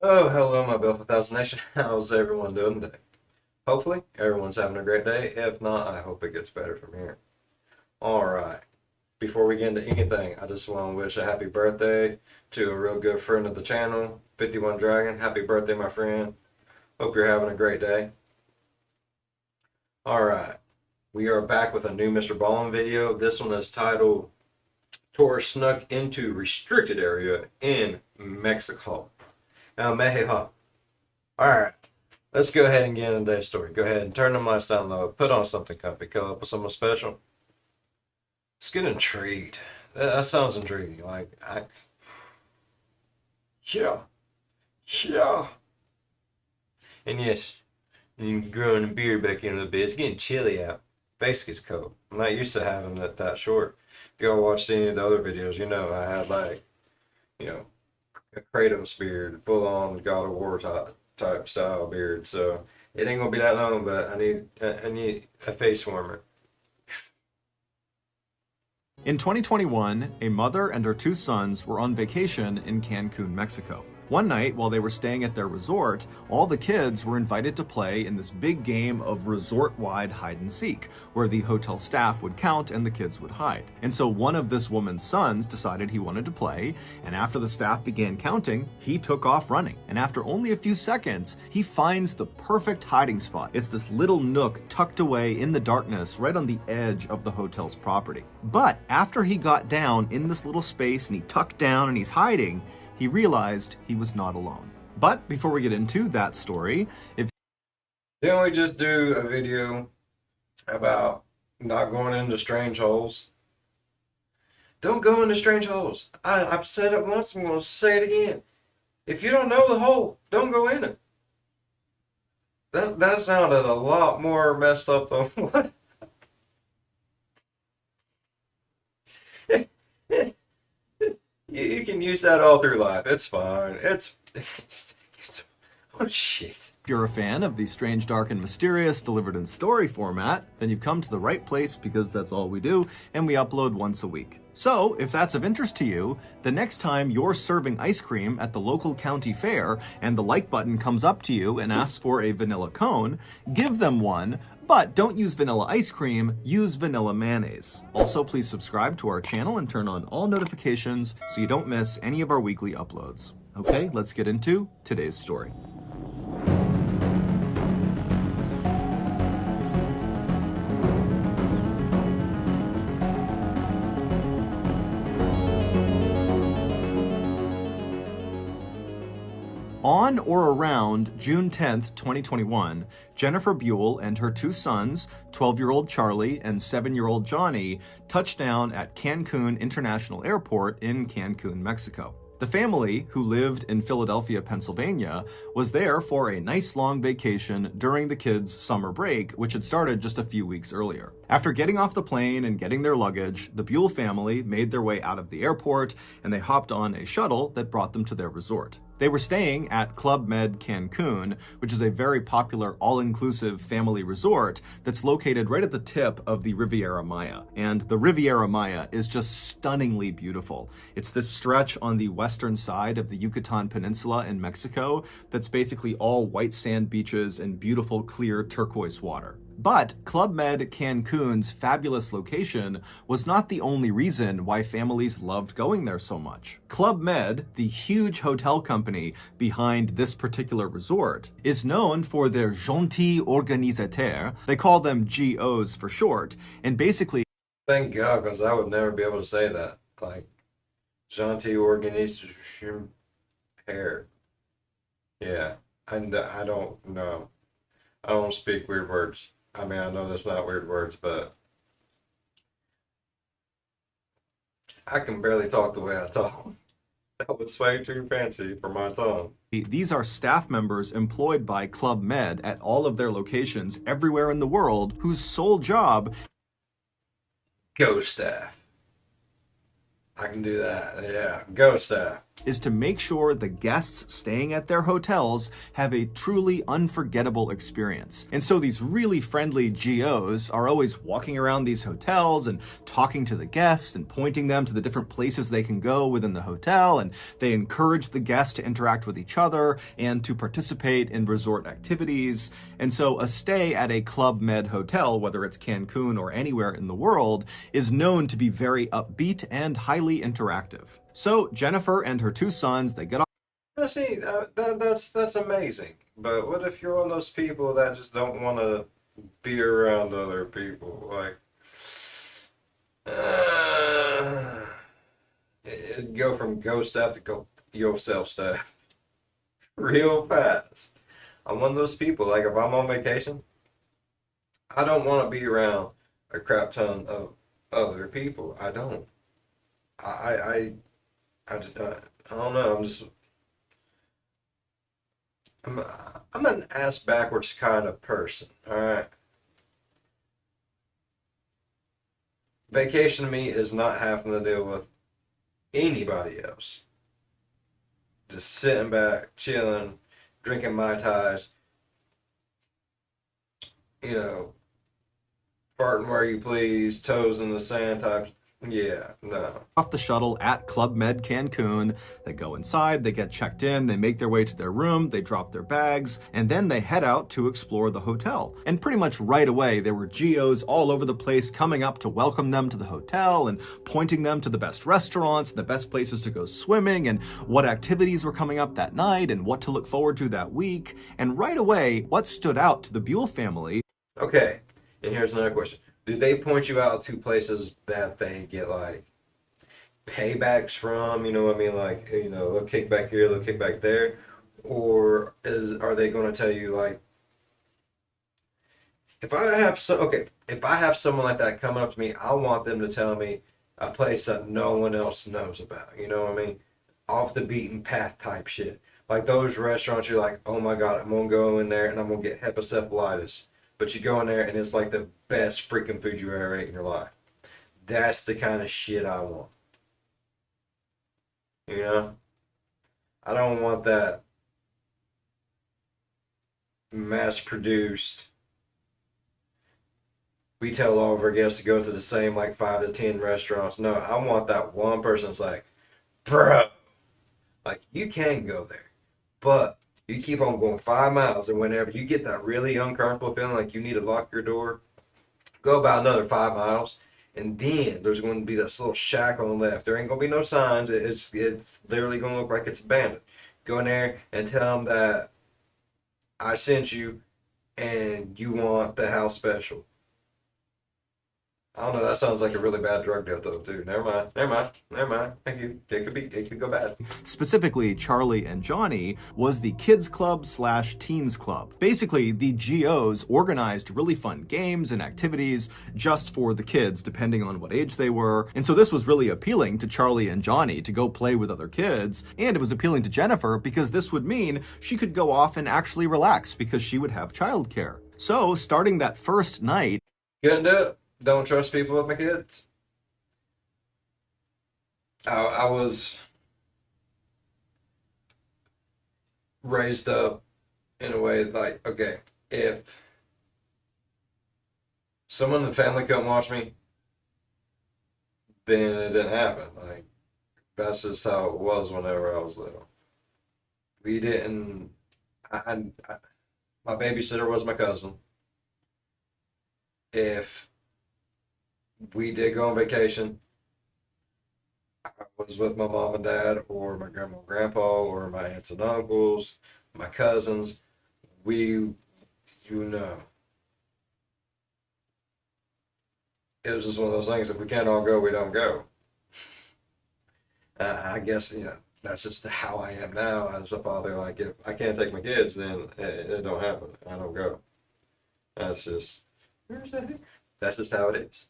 Oh, hello, my Bill 1000 Nation. How's everyone doing today? Hopefully, everyone's having a great day. If not, I hope it gets better from here. All right. Before we get into anything, I just want to wish a happy birthday to a real good friend of the channel, 51 Dragon. Happy birthday, my friend. Hope you're having a great day. All right. We are back with a new Mr. Ballin video. This one is titled Tour Snuck into Restricted Area in Mexico. Mexico. All right. Let's go ahead and get into today's story. Go ahead and turn the lights down low. Put on something comfy. Cuddle up with someone special. Let's get intrigued. That sounds intriguing. Yeah, yeah. And yes, you can grow in the beard back in a little bit. It's getting chilly out. Basically, it's cold. I'm not used to having it that short. If y'all watched any of the other videos, you know I had you know, a Kratos beard, full on God of War type style beard. So it ain't gonna be that long, but I need a face warmer. In 2021, a mother and her two sons were on vacation in Cancun, Mexico. One night, while they were staying at their resort, all the kids were invited to play in this big game of resort-wide hide-and-seek, where the hotel staff would count and the kids would hide. And so one of this woman's sons decided he wanted to play, and after the staff began counting, he took off running. And after only a few seconds, he finds the perfect hiding spot. It's this little nook tucked away in the darkness right on the edge of the hotel's property. But after he got down in this little space and he tucked down and he's hiding, he realized he was not alone. But before we get into that story, Didn't we just do a video about not going into strange holes? Don't go into strange holes. I've said it once, I'm gonna say it again. If you don't know the hole, don't go in it. That sounded a lot more messed up than what. You can use that all through life. It's fine. It's oh shit. if you're a fan of the strange, dark, and mysterious delivered in story format, then you've come to the right place because that's all we do, and we upload once a week. So, if that's of interest to you, the next time you're serving ice cream at the local county fair and the like button comes up to you and asks for a vanilla cone, give them one, but don't use vanilla ice cream, use vanilla mayonnaise. Also, please subscribe to our channel and turn on all notifications so you don't miss any of our weekly uploads. Okay, let's get into today's story. On or around June 10th, 2021, Jennifer Buell and her two sons, 12-year-old Charlie and 7-year-old Johnny, touched down at Cancun International Airport in Cancun, Mexico. The family, who lived in Philadelphia, Pennsylvania, was there for a nice long vacation during the kids' summer break, which had started just a few weeks earlier. After getting off the plane and getting their luggage, the Buell family made their way out of the airport and they hopped on a shuttle that brought them to their resort. They were staying at Club Med Cancun, which is a very popular all-inclusive family resort that's located right at the tip of the Riviera Maya. And the Riviera Maya is just stunningly beautiful. It's this stretch on the western side of the Yucatan Peninsula in Mexico that's basically all white sand beaches and beautiful clear turquoise water. But Club Med Cancun's fabulous location was not the only reason why families loved going there so much. Club Med, the huge hotel company behind this particular resort, is known for their gentil organisateur. They call them GOs for short, and basically, Thank God, because I would never be able to say that. Like, gentil organisation hair. Yeah, and I don't know. I don't speak weird words. I mean, I know that's not weird words, but I can barely talk the way I talk. That was way too fancy for my tongue. these are staff members employed by Club Med at all of their locations everywhere in the world whose sole job Go staff. I can do that. Yeah, go staff. is to make sure the guests staying at their hotels have a truly unforgettable experience. And so these really friendly GOs are always walking around these hotels and talking to the guests and pointing them to the different places they can go within the hotel, and they encourage the guests to interact with each other and to participate in resort activities. And so a stay at a Club Med hotel, whether it's Cancun or anywhere in the world, is known to be very upbeat and highly interactive. So Jennifer and her two sons, they get off. Now, see, that's amazing. But what if you're one of those people that just don't want to be around other people? Like, it'd go from ghost staff to go yourself staff real fast. I'm one of those people. Like, if I'm on vacation, I don't want to be around a crap ton of other people. I don't. I, I don't know. I'm, I'm an ass backwards kind of person. All right. Vacation to me is not having to deal with anybody else. Just sitting back, chilling, drinking Mai Tais, you know, farting where you please, toes in the sand type. Yeah, no. Off the shuttle at Club Med Cancun. They go inside, they get checked in, they make their way to their room, they drop their bags, and then they head out to explore the hotel. And pretty much right away, there were GOs all over the place coming up to welcome them to the hotel and pointing them to the best restaurants, the best places to go swimming, and what activities were coming up that night, and what to look forward to that week. And right away, what stood out to the Buell family. Okay, and here's another question. Do they point you out to places that they get like paybacks from? You know what I mean? Like, you know, they'll kick back here, they'll kick back there. Or are they going to tell you like, if I have if I have someone like that coming up to me, I want them to tell me a place that no one else knows about. You know what I mean? Off the beaten path type shit. Like those restaurants, you're like, oh my God, I'm gonna go in there and I'm gonna get hepatocephalitis. But you go in there and it's like the best freaking food you ever ate in your life. That's the kind of shit I want. You know? I don't want that mass produced. We tell all of our guests to go to the same like 5 to 10 restaurants. No, I want that one person that's like, bro, like you can go there, but you keep on going 5 miles, and whenever you get that really uncomfortable feeling like you need to lock your door, go about another 5 miles, and then there's going to be this little shack on the left. There ain't going to be no signs. It's literally going to look like it's abandoned. Go in there and tell them that I sent you, and you want the house special. I don't know. That sounds like a really bad drug deal, though, dude. Never mind. Never mind. Never mind. Thank you. It could go bad. Specifically, Charlie and Johnny was the kids club / teens club. Basically, the GOs organized really fun games and activities just for the kids, depending on what age they were. And so this was really appealing to Charlie and Johnny to go play with other kids. And it was appealing to Jennifer because this would mean she could go off and actually relax because she would have childcare. So starting that first night, Couldn't do it. Don't trust people with my kids. I was raised up in a way like, okay, if someone in the family couldn't watch me, then it didn't happen. Like, that's just how it was whenever I was little. We didn't, I my babysitter was my cousin. If we did go on vacation, I was with my mom and dad, or my grandma and grandpa, or my aunts and uncles, my cousins. We, you know, it was just one of those things. If we can't all go, we don't go. I guess, you know, that's just how I am now as a father. Like, if I can't take my kids, then it don't happen. I don't go. That's just, that's just how it is.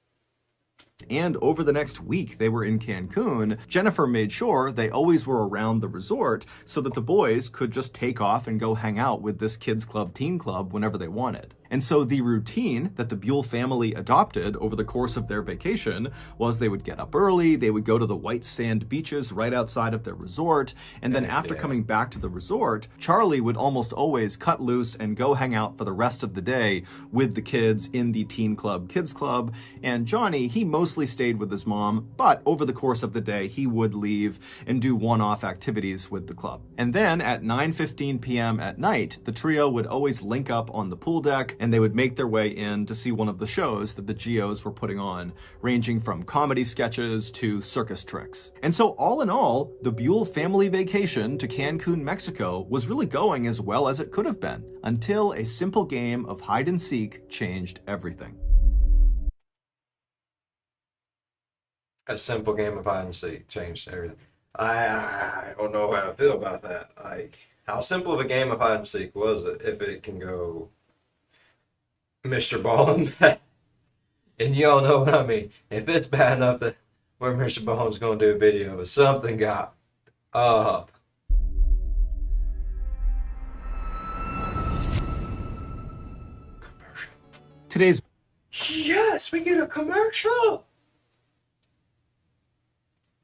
And over the next week they were in Cancun, Jennifer made sure they always were around the resort so that the boys could just take off and go hang out with this kids club, teen club whenever they wanted. And so the routine that the Buell family adopted over the course of their vacation was they would get up early, they would go to the white sand beaches right outside of their resort, and then after coming back to the resort, Charlie would almost always cut loose and go hang out for the rest of the day with the kids in the teen club, kids club, and Johnny, he mostly stayed with his mom, but over the course of the day, he would leave and do one-off activities with the club. And then at 9:15 p.m. at night, the trio would always link up on the pool deck and they would make their way in to see one of the shows that the Geos were putting on, ranging from comedy sketches to circus tricks. And so all in all, the Buell family vacation to Cancun, Mexico was really going as well as it could have been, until a simple game of hide and seek changed everything. A simple game of hide and seek changed everything. I don't know how to feel about that. Like, how simple of a game of hide and seek was it if it can go Mr. Ballin? And y'all know what I mean. If it's bad enough that where Mr. Ballin's going to do a video, but something got up. Today's Yes, we get a commercial.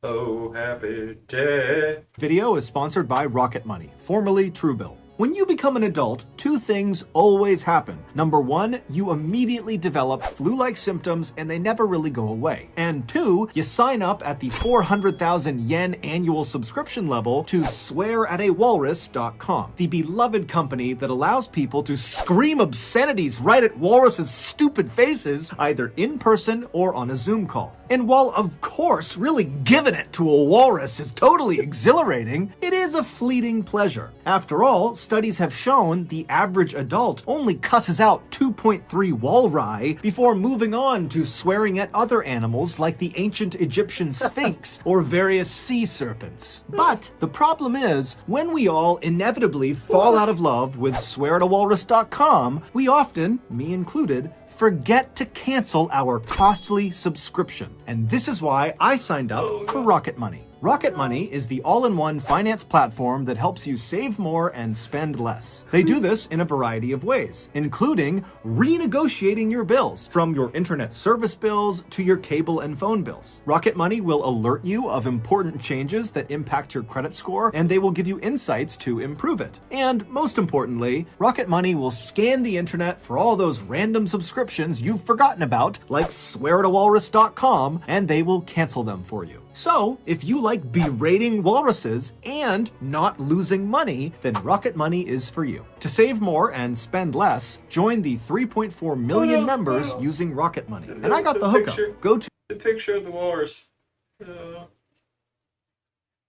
Oh, happy day. video is sponsored by Rocket Money, formerly Truebill. When you become an adult, two things always happen. Number one, you immediately develop flu-like symptoms and they never really go away. And two, you sign up at the 400,000 yen annual subscription level to swearatawalrus.com, the beloved company that allows people to scream obscenities right at walruses' stupid faces, either in person or on a Zoom call. And while, of course, really giving it to a walrus is totally exhilarating, it is a fleeting pleasure. After all, studies have shown the average adult only cusses out 2.3 walrus before moving on to swearing at other animals like the ancient Egyptian Sphinx or various sea serpents. But the problem is, when we all inevitably fall out of love with swearatawalrus.com, we often, me included, forget to cancel our costly subscription. And this is why I signed up for Rocket Money. Rocket Money is the all-in-one finance platform that helps you save more and spend less. They do this in a variety of ways, including renegotiating your bills, from your internet service bills to your cable and phone bills. Rocket Money will alert you of important changes that impact your credit score, and they will give you insights to improve it. And most importantly, Rocket Money will scan the internet for all those random subscriptions you've forgotten about, like swearatawalrus.com, and they will cancel them for you. So, if you like berating walruses and not losing money, then Rocket Money is for you. To save more and spend less, join the 3.4 million members using Rocket Money. And I got the hookup. Go to the picture of the walrus.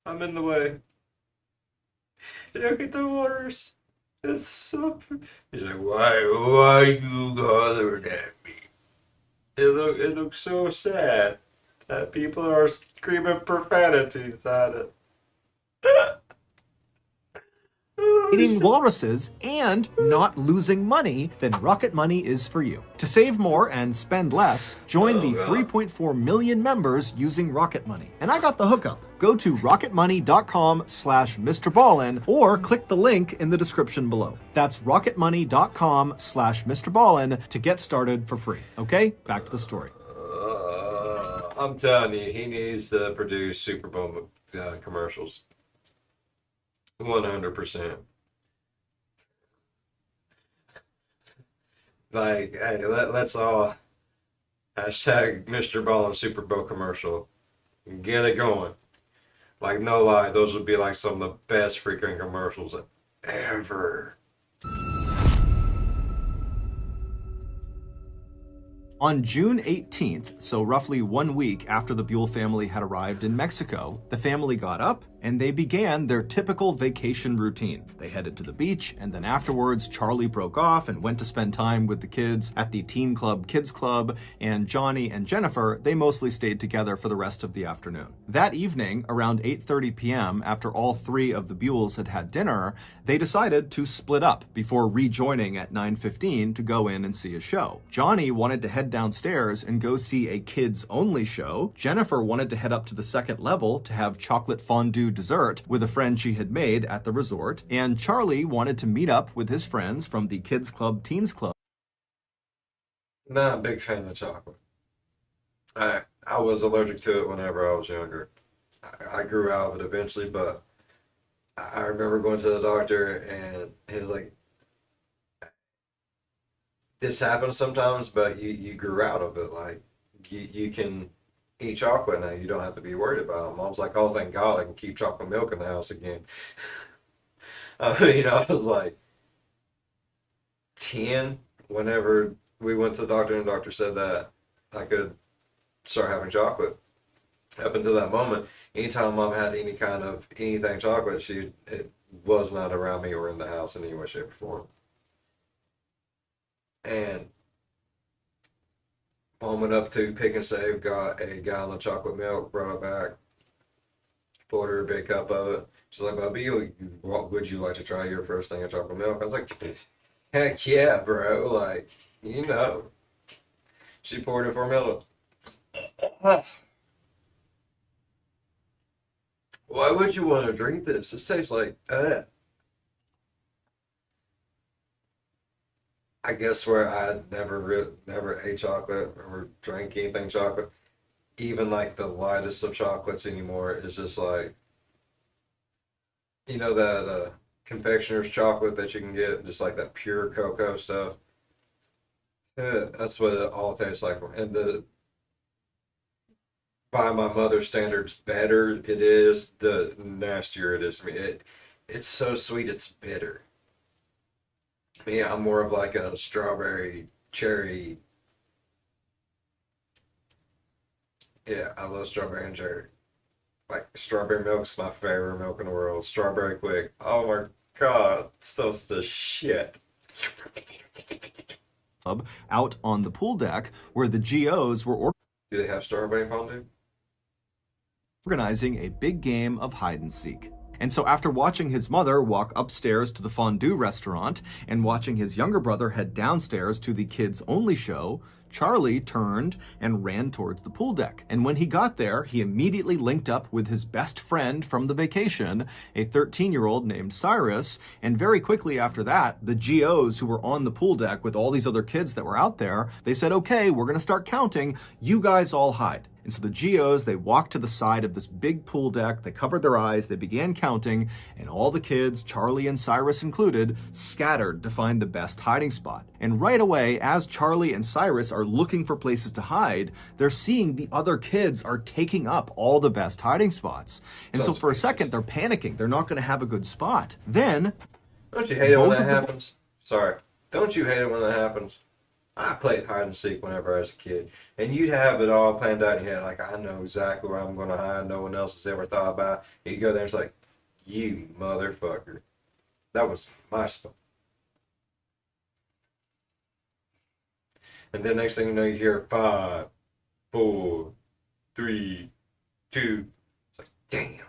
I'm in the way. Look at the walrus. It's so. He's like, why you bothering at me? It looks so sad that people are screaming profanities at it. eating walruses and not losing money, then Rocket Money is for you. To save more and spend less, join the 3.4 million members using Rocket Money. And I got the hookup. Go to rocketmoney.com/MrBallin or click the link in the description below. That's rocketmoney.com/MrBallin to get started for free. Okay, back to the story. I'm telling you, he needs to produce Super Bowl commercials. 100%. Like, hey, let's all hashtag Mr. Ballin Super Bowl commercial. Get it going. Like, no lie, those would be like some of the best freaking commercials ever. On June 18th, so roughly 1 week after the Buell family had arrived in Mexico, the family got up and they began their typical vacation routine. They headed to the beach, and then afterwards, Charlie broke off and went to spend time with the kids at the Teen Club Kids Club, and Johnny and Jennifer, they mostly stayed together for the rest of the afternoon. That evening, around 8:30 p.m., after all three of the Buells had had dinner, they decided to split up before rejoining at 9:15 to go in and see a show. Johnny wanted to head downstairs and go see a kids-only show. Jennifer wanted to head up to the second level to have chocolate fondue dessert with a friend she had made at the resort, and Charlie wanted to meet up with his friends from the Kids Club Teens Club. Not a big fan of chocolate. I was allergic to it whenever I was younger. I grew out of it eventually, but I remember going to the doctor and he was like, this happens sometimes, but you grew out of it. Like, you can eat chocolate now. You don't have to be worried about it. Mom's like, oh, thank God I can keep chocolate milk in the house again. I was like 10 whenever we went to the doctor, and the doctor said that I could start having chocolate. Up until that moment, anytime Mom had any kind of anything chocolate, it was not around me or in the house in any way, shape, or form. And Mom went up to Pick and Save, got a gallon of chocolate milk, brought it back, poured her a big cup of it. She's like, Bobby, what would you like to try your first thing of chocolate milk? I was like, heck yeah, bro. Like, She poured it for me. Why would you want to drink this? This tastes like, I guess where I never ate chocolate or drank anything chocolate, even like the lightest of chocolates anymore is just like, that confectioner's chocolate that you can get, just like that pure cocoa stuff. Yeah, that's what it all tastes like. And by my mother's standards, better it is, the nastier it is to me. It's so sweet, it's bitter. Yeah, I'm more of like a strawberry, cherry. Yeah, I love strawberry and cherry. Like, strawberry milk's my favorite milk in the world. Strawberry quick. Oh my God, stuff's the shit. Out on the pool deck where the GOs were Do they have strawberry fondue? organizing a big game of hide and seek. And so after watching his mother walk upstairs to the fondue restaurant and watching his younger brother head downstairs to the kids-only show, Charlie turned and ran towards the pool deck. And when he got there, he immediately linked up with his best friend from the vacation, a 13-year-old named Cyrus. And very quickly after that, the GOs who were on the pool deck with all these other kids that were out there, they said, okay, we're going to start counting. You guys all hide. And so the GOs, they walked to the side of this big pool deck, they covered their eyes, they began counting, and all the kids, Charlie and Cyrus included, scattered to find the best hiding spot. And right away, as Charlie and Cyrus are looking for places to hide, they're seeing the other kids are taking up all the best hiding spots. And so for a second, they're panicking. They're not going to have a good spot. Then... Don't you hate it when that happens? Sorry. Don't you hate it when that happens? I played hide and seek whenever I was a kid, and you'd have it all planned out in your head, like, I know exactly where I'm going to hide, no one else has ever thought about it. You go there and it's like, you motherfucker. That was my spot. And then next thing you know, you hear 5, 4, 3, 2. It's like, damn.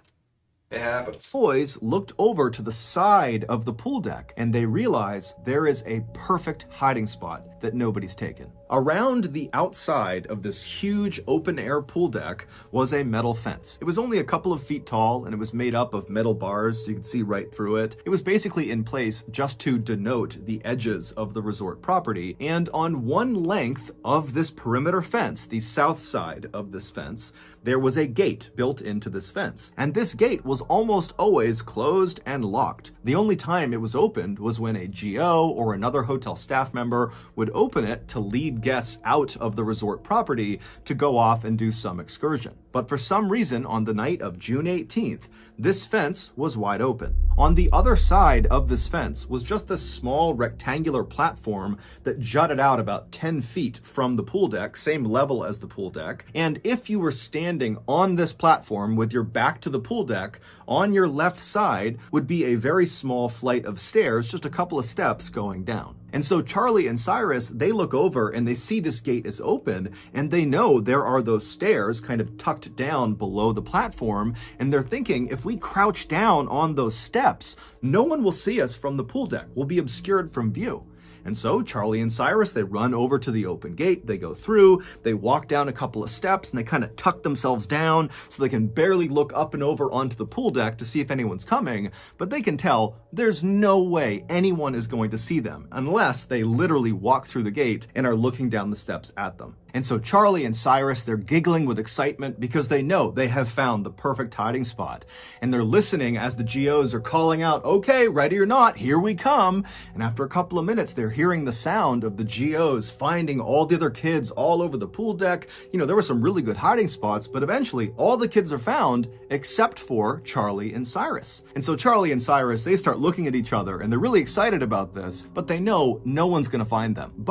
It happens. Boys looked over to the side of the pool deck and they realized there is a perfect hiding spot that nobody's taken. Around the outside of this huge open-air pool deck was a metal fence. It was only a couple of feet tall and it was made up of metal bars so you could see right through it. It was basically in place just to denote the edges of the resort property. And on one length of this perimeter fence, the south side of this fence, there was a gate built into this fence. And this gate was almost always closed and locked. The only time it was opened was when a GO or another hotel staff member would open it to lead guests out of the resort property to go off and do some excursion. But for some reason, on the night of June 18th, this fence was wide open. On the other side of this fence was just a small rectangular platform that jutted out about 10 feet from the pool deck, same level as the pool deck. And if you were standing on this platform with your back to the pool deck, on your left side would be a very small flight of stairs, just a couple of steps going down. And so Charlie and Cyrus, they look over and they see this gate is open, and they know there are those stairs kind of tucked down below the platform, and they're thinking, if we crouch down on those steps, no one will see us from the pool deck. We'll be obscured from view. And so Charlie and Cyrus, they run over to the open gate, they go through, they walk down a couple of steps, and they kind of tuck themselves down so they can barely look up and over onto the pool deck to see if anyone's coming, but they can tell there's no way anyone is going to see them unless they literally walk through the gate and are looking down the steps at them. And so Charlie and Cyrus, they're giggling with excitement because they know they have found the perfect hiding spot. And they're listening as the GOs are calling out, okay, ready or not, here we come. And after a couple of minutes, they're hearing the sound of the GOs finding all the other kids all over the pool deck. You know, there were some really good hiding spots, but eventually all the kids are found except for Charlie and Cyrus. And so Charlie and Cyrus, they start looking at each other and they're really excited about this, but they know no one's going to find them.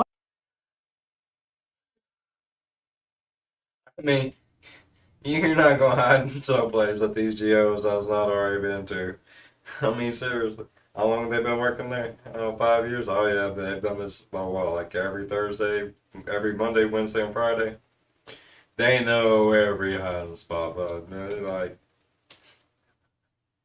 I mean, you're not gonna hide in someplace that these GOs has not already been to. I mean, seriously, how long have they been working there? I don't know, 5 years? Oh yeah, they've done this, oh, well, like every Thursday, every Monday, Wednesday, and Friday. They know every hiding spot, but they're like,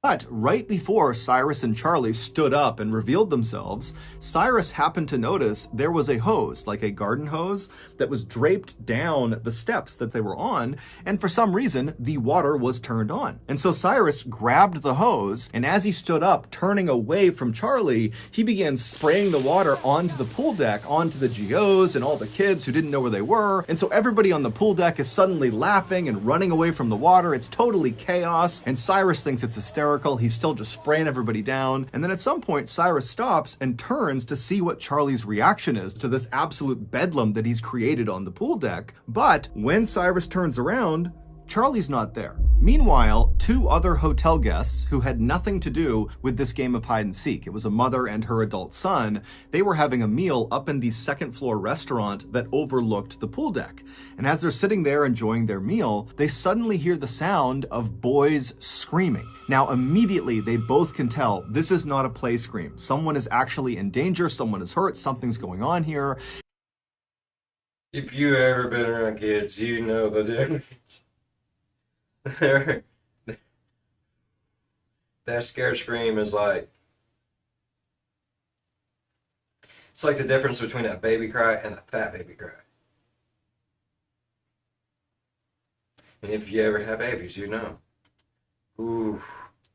But right before Cyrus and Charlie stood up and revealed themselves, Cyrus happened to notice there was a hose, like a garden hose, that was draped down the steps that they were on, and for some reason, the water was turned on. And so Cyrus grabbed the hose, and as he stood up, turning away from Charlie, he began spraying the water onto the pool deck, onto the GOs and all the kids who didn't know where they were. And so everybody on the pool deck is suddenly laughing and running away from the water. It's totally chaos, and Cyrus thinks it's hysterical. He's still just spraying everybody down. And then at some point, Cyrus stops and turns to see what Charlie's reaction is to this absolute bedlam that he's created on the pool deck. But when Cyrus turns around, Charlie's not there. Meanwhile, two other hotel guests who had nothing to do with this game of hide and seek, it was a mother and her adult son, they were having a meal up in the second floor restaurant that overlooked the pool deck. And as they're sitting there enjoying their meal, they suddenly hear the sound of boys screaming. Now, immediately, they both can tell this is not a play scream. Someone is actually in danger, someone is hurt, something's going on here. if you ever been around kids, you know the difference. That scared scream is like, it's like the difference between a baby cry and a fat baby cry. And if you ever have babies, you know. Ooh.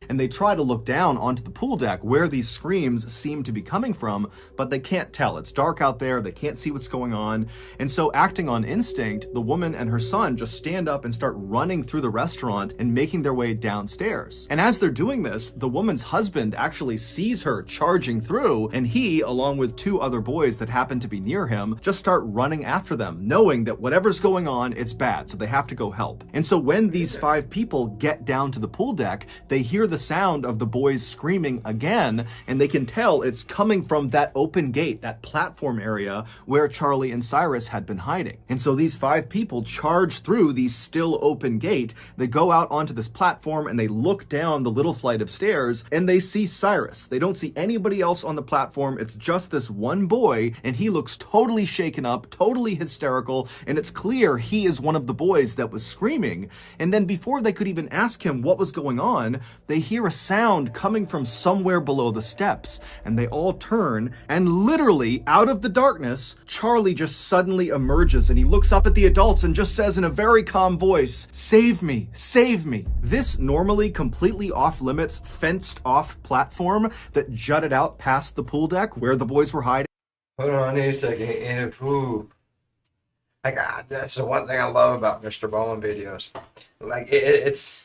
And they try to look down onto the pool deck where these screams seem to be coming from, but they can't tell. It's dark out there, they can't see what's going on. And so, acting on instinct, the woman and her son just stand up and start running through the restaurant and making their way downstairs. And as they're doing this, the woman's husband actually sees her charging through, and he, along with two other boys that happen to be near him, just start running after them, knowing that whatever's going on, it's bad, so they have to go help. And so when these 5 people get down to the pool deck, they hear the sound of the boys screaming again, and they can tell it's coming from that open gate, that platform area where Charlie and Cyrus had been hiding. And so these 5 people charge through the still open gate. They go out onto this platform and they look down the little flight of stairs and they see Cyrus. They don't see anybody else on the platform. It's just this one boy, and he looks totally shaken up, totally hysterical, and it's clear he is one of the boys that was screaming. And then before they could even ask him what was going on, they hear a sound coming from somewhere below the steps, and they all turn, and literally out of the darkness, Charlie just suddenly emerges, and he looks up at the adults and just says in a very calm voice, "Save me, save me." This normally completely off-limits, fenced-off platform that jutted out past the pool deck where the boys were hiding. Hold on, I need a second. Ooh. That's the one thing I love about Mr. Ballen videos. Like, it's...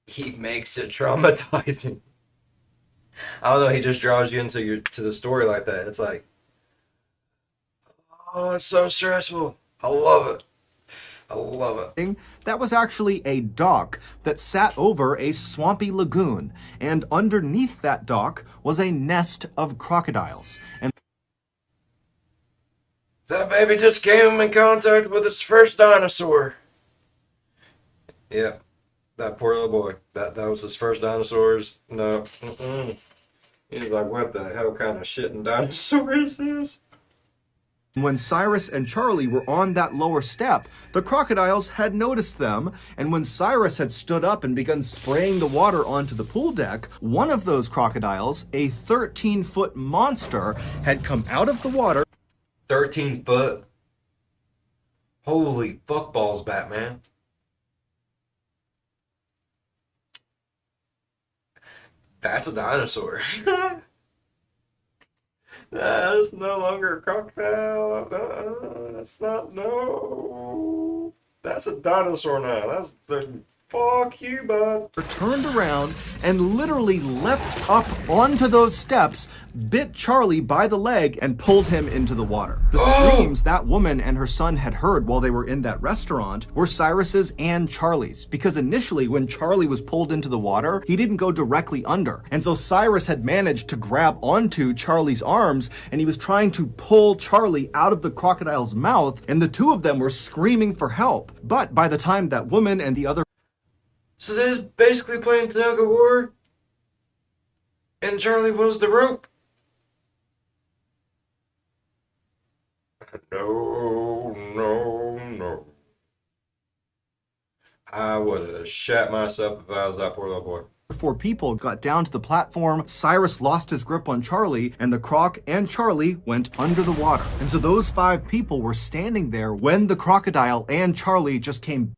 He makes it traumatizing. I don't know, he just draws you into the story like that. It's like, Oh, it's so stressful. I love it. I love it. That was actually a dock that sat over a swampy lagoon, and underneath that dock was a nest of crocodiles. And That baby just came in contact with its first dinosaur. Yep, that poor little boy. That was his first dinosaurs. No, he was like, what the hell kind of shitting dinosaur is this? when Cyrus and Charlie were on that lower step, the crocodiles had noticed them, and when Cyrus had stood up and begun spraying the water onto the pool deck, one of those crocodiles, a 13-foot monster, had come out of the water. 13 foot. Holy fuckballs, Batman. That's a dinosaur. That's no longer a crocodile. That's not, no. That's a dinosaur now. That's the, fuck you, bud. Turned around and literally leapt up onto those steps, bit Charlie by the leg, and pulled him into the water. The screams that woman and her son had heard while they were in that restaurant were Cyrus's and Charlie's, because initially when Charlie was pulled into the water, he didn't go directly under. And so Cyrus had managed to grab onto Charlie's arms, and he was trying to pull Charlie out of the crocodile's mouth, and the two of them were screaming for help. But by the time that woman and the other So this is basically playing tug of war, and Charlie was the rope. No, no, no. I would have shat myself if I was that poor little boy. four people got down to the platform, Cyrus lost his grip on Charlie, and the croc and Charlie went under the water. And so those 5 people were standing there when the crocodile and Charlie just came.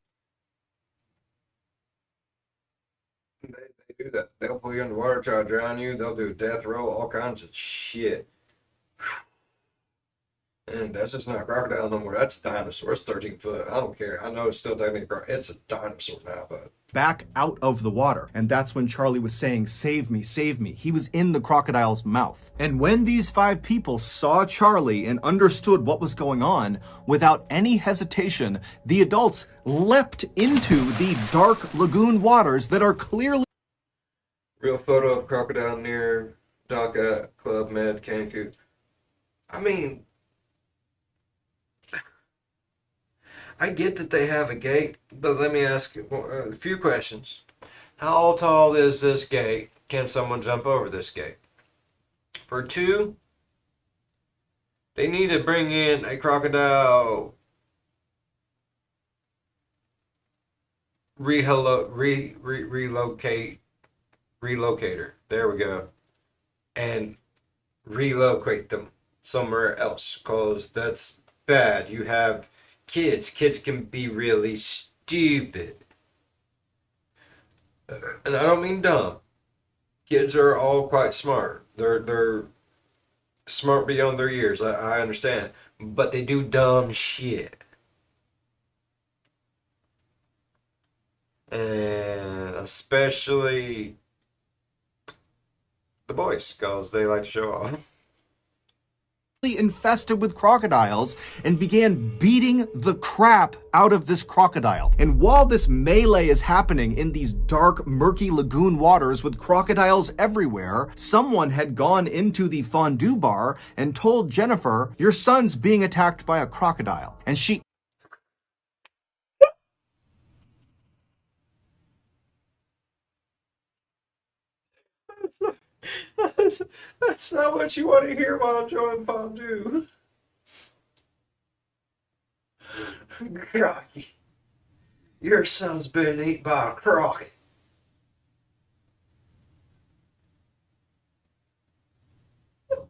They do that. They'll pull you underwater, try to drown you. They'll do death row, all kinds of shit. And that's just not a crocodile no more. That's a dinosaur. It's 13 foot. I don't care. I know it's still technically it's a dinosaur now, but Back out of the water. And that's when Charlie was saying, "Save me, save me." He was in the crocodile's mouth. And when these 5 people saw Charlie and understood what was going on, without any hesitation, the adults leapt into the dark lagoon waters that are clearly real photo of crocodile near dock at Club Med Cancun. I mean, I get that they have a gate, but let me ask you a few questions. How tall is this gate? Can someone jump over this gate? For 2, they need to bring in a crocodile relocator. There we go. And relocate them somewhere else, because that's bad. You have kids. Kids can be really stupid. And I don't mean dumb. Kids are all quite smart. They're smart beyond their years. I understand. But they do dumb shit. And especially the boys, because they like to show off. infested with crocodiles and began beating the crap out of this crocodile. And while this melee is happening in these dark, murky lagoon waters with crocodiles everywhere, someone had gone into the fondue bar and told Jennifer, "Your son's being attacked by a crocodile." And she That's not what you want to hear while enjoying fondue. Crocky, your son's been eaten by a croc. Oh,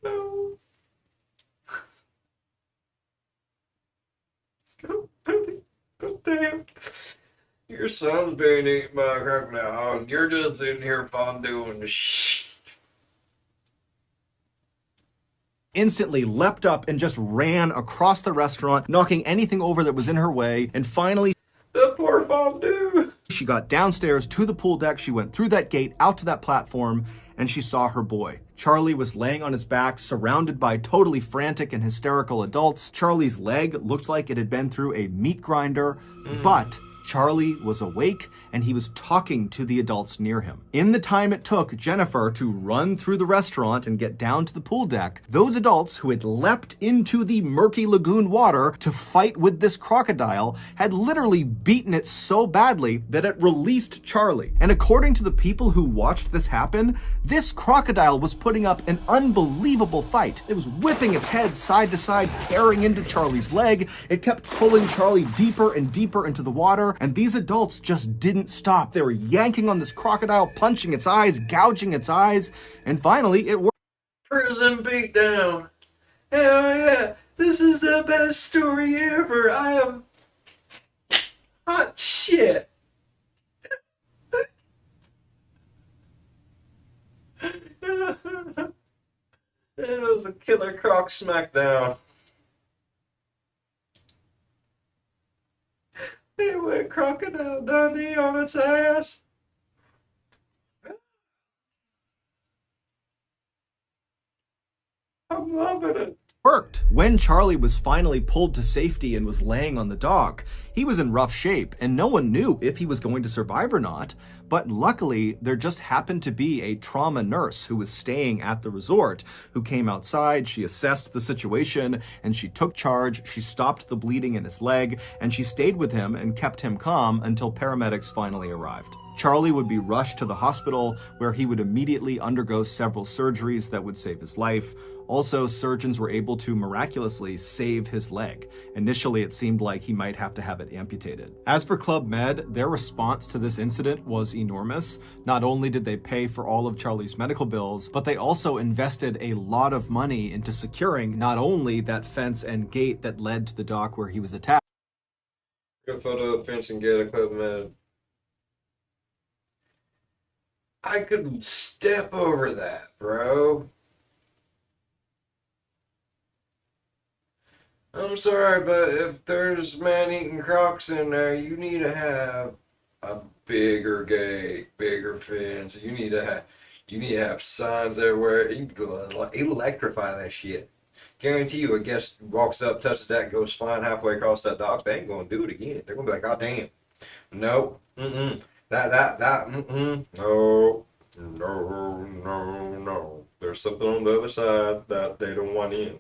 no, no. Damn. Your son's being eaten by a crocodile, and you're just in here fondueing the shit. instantly leapt up and just ran across the restaurant, knocking anything over that was in her way, and finally The poor fondue. She got downstairs to the pool deck, she went through that gate, out to that platform, and she saw her boy. Charlie was laying on his back, surrounded by totally frantic and hysterical adults. Charlie's leg looked like it had been through a meat grinder, but Charlie was awake and he was talking to the adults near him. In the time it took Jennifer to run through the restaurant and get down to the pool deck, those adults who had leapt into the murky lagoon water to fight with this crocodile had literally beaten it so badly that it released Charlie. And according to the people who watched this happen, this crocodile was putting up an unbelievable fight. It was whipping its head side to side, tearing into Charlie's leg. It kept pulling Charlie deeper and deeper into the water, and these adults just didn't stop. They were yanking on this crocodile, punching its eyes, gouging its eyes, and finally it worked. Prison beatdown. Hell yeah. This is the best story ever. I am hot shit. It was a killer croc smackdown. It went Crocodile Dundee on its ass. I'm loving it. Worked. When Charlie was finally pulled to safety and was laying on the dock, he was in rough shape and no one knew if he was going to survive or not. But luckily, there just happened to be a trauma nurse who was staying at the resort who came outside. She assessed the situation and she took charge. She stopped the bleeding in his leg and she stayed with him and kept him calm until paramedics finally arrived. Charlie would be rushed to the hospital where he would immediately undergo several surgeries that would save his life. Also, surgeons were able to miraculously save his leg. Initially, it seemed like he might have to have it amputated. As for Club Med, their response to this incident was enormous. Not only did they pay for all of Charlie's medical bills, but they also invested a lot of money into securing not only that fence and gate that led to the dock where he was attacked. Good photo of fence and gate at Club Med. I could step over that, bro. I'm sorry, but if there's man-eating crocs in there, you need to have a bigger gate, bigger fence. You need to have signs everywhere. You can go electrify that shit. Guarantee you, a guest walks up, touches that, goes flying halfway across that dock. They ain't gonna do it again. They're gonna be like, "God damn, nope, no, no. There's something on the other side that they don't want in.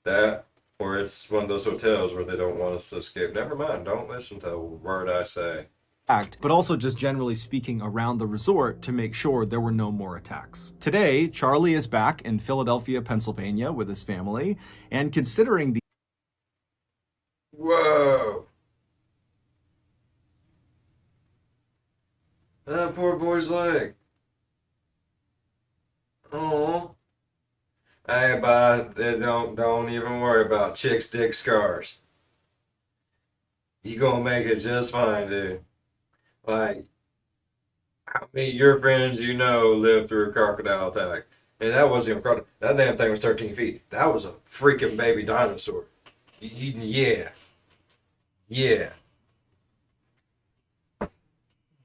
That, or it's one of those hotels where they don't want us to escape. Never mind. Don't listen to a word I say." But also just generally speaking around the resort to make sure there were no more attacks. Today, Charlie is back in Philadelphia, Pennsylvania with his family, and considering the Whoa. That poor boy's leg. Oh. Hey, bud, don't even worry about chick stick scars. You gonna make it just fine, dude. Like, how many of your friends you know lived through a crocodile attack? And that wasn't even a crocodile. That damn thing was 13 feet. That was a freaking baby dinosaur. Yeah. Yeah.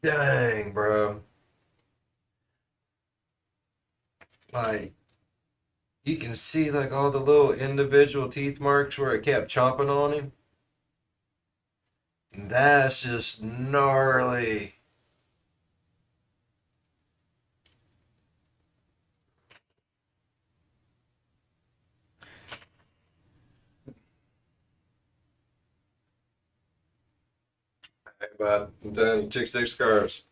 Dang, bro. Like, you can see like all the little individual teeth marks where it kept chomping on him. That's just gnarly. Hey, bud, I'm telling you, chick stick scars.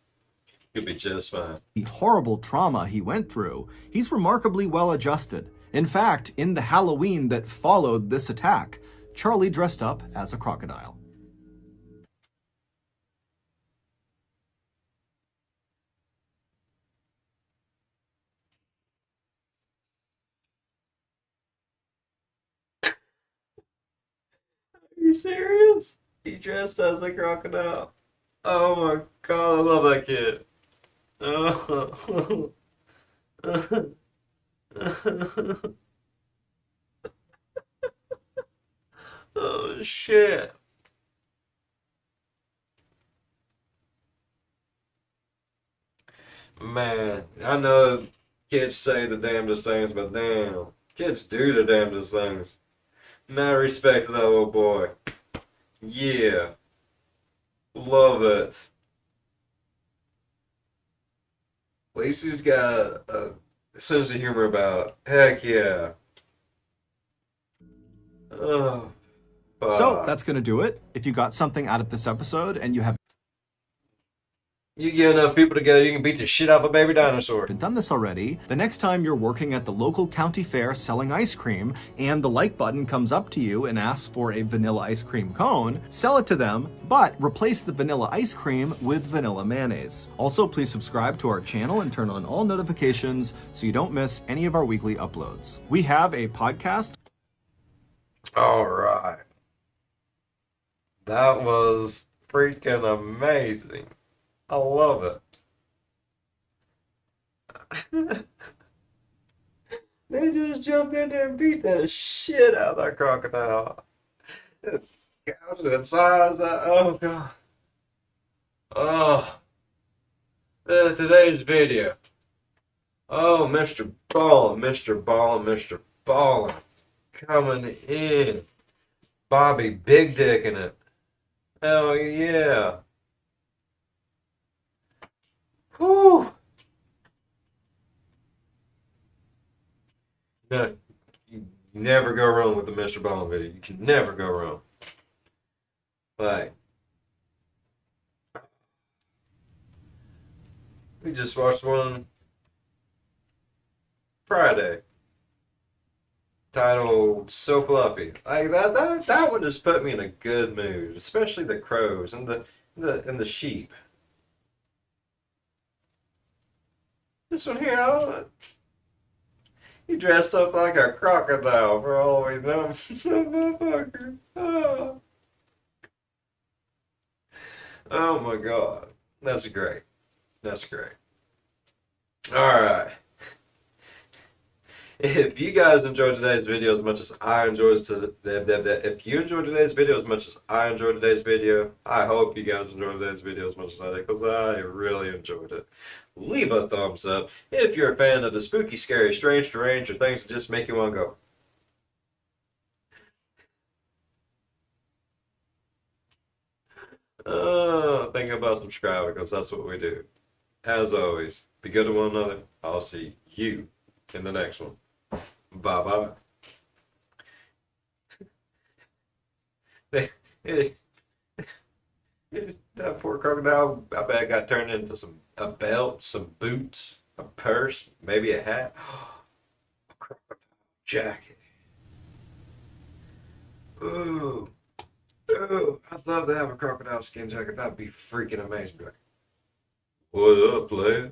You'll be just fine. horrible trauma he went through, he's remarkably well adjusted. In fact, in the Halloween that followed this attack, Charlie dressed up as a crocodile. Are you serious? He dressed as a crocodile. Oh my god, I love that kid. Oh. Oh shit. Man, I know kids say the damnedest things, but damn, kids do the damnedest things. Mad respect to that little boy. Yeah, love it. At least he's got a sense of humor about. Heck yeah. Oh, So fuck. that's going to do it. If you got something out of this episode and you have You get enough people together, you can beat the shit out of a baby dinosaur. done this already, the next time you're working at the local county fair selling ice cream and the like button comes up to you and asks for a vanilla ice cream cone, sell it to them, but replace the vanilla ice cream with vanilla mayonnaise. Also, please subscribe to our channel and turn on all notifications so you don't miss any of our weekly uploads. We have a podcast. All right. That was freaking amazing. I love it. They just jumped in there and beat the shit out of that crocodile. Gouged its eyes out. Oh, God. Oh. Today's video. Oh, Mr. Ballin, Mr. Ballin, Mr. Ballin. Coming in. Bobby Big Dick in it. Hell yeah. Whew. No, you never go wrong with the Mr. Ballin video. You can never go wrong. Like, we just watched one Friday titled "So Fluffy." Like that one just put me in a good mood, especially the crows and the sheep. This one here, he dressed up like a crocodile for all we know. Motherfucker. Oh. Oh my God, that's great. That's great. All right. If you guys enjoyed today's video as much as I enjoyed if you enjoyed today's video as much as I enjoyed today's video, I hope you guys enjoyed today's video as much as I did, because I really enjoyed it. Leave a thumbs up if you're a fan of the spooky, scary, strange, deranged, or things that just make you want to go. Think about subscribing, because that's what we do. As always, be good to one another. I'll see you in the next one. Bye bye. That poor crocodile, I bet got turned into a belt, some boots, a purse, maybe a hat. A crocodile jacket. Ooh, ooh, I'd love to have a crocodile skin jacket. That'd be freaking amazing. What up, player?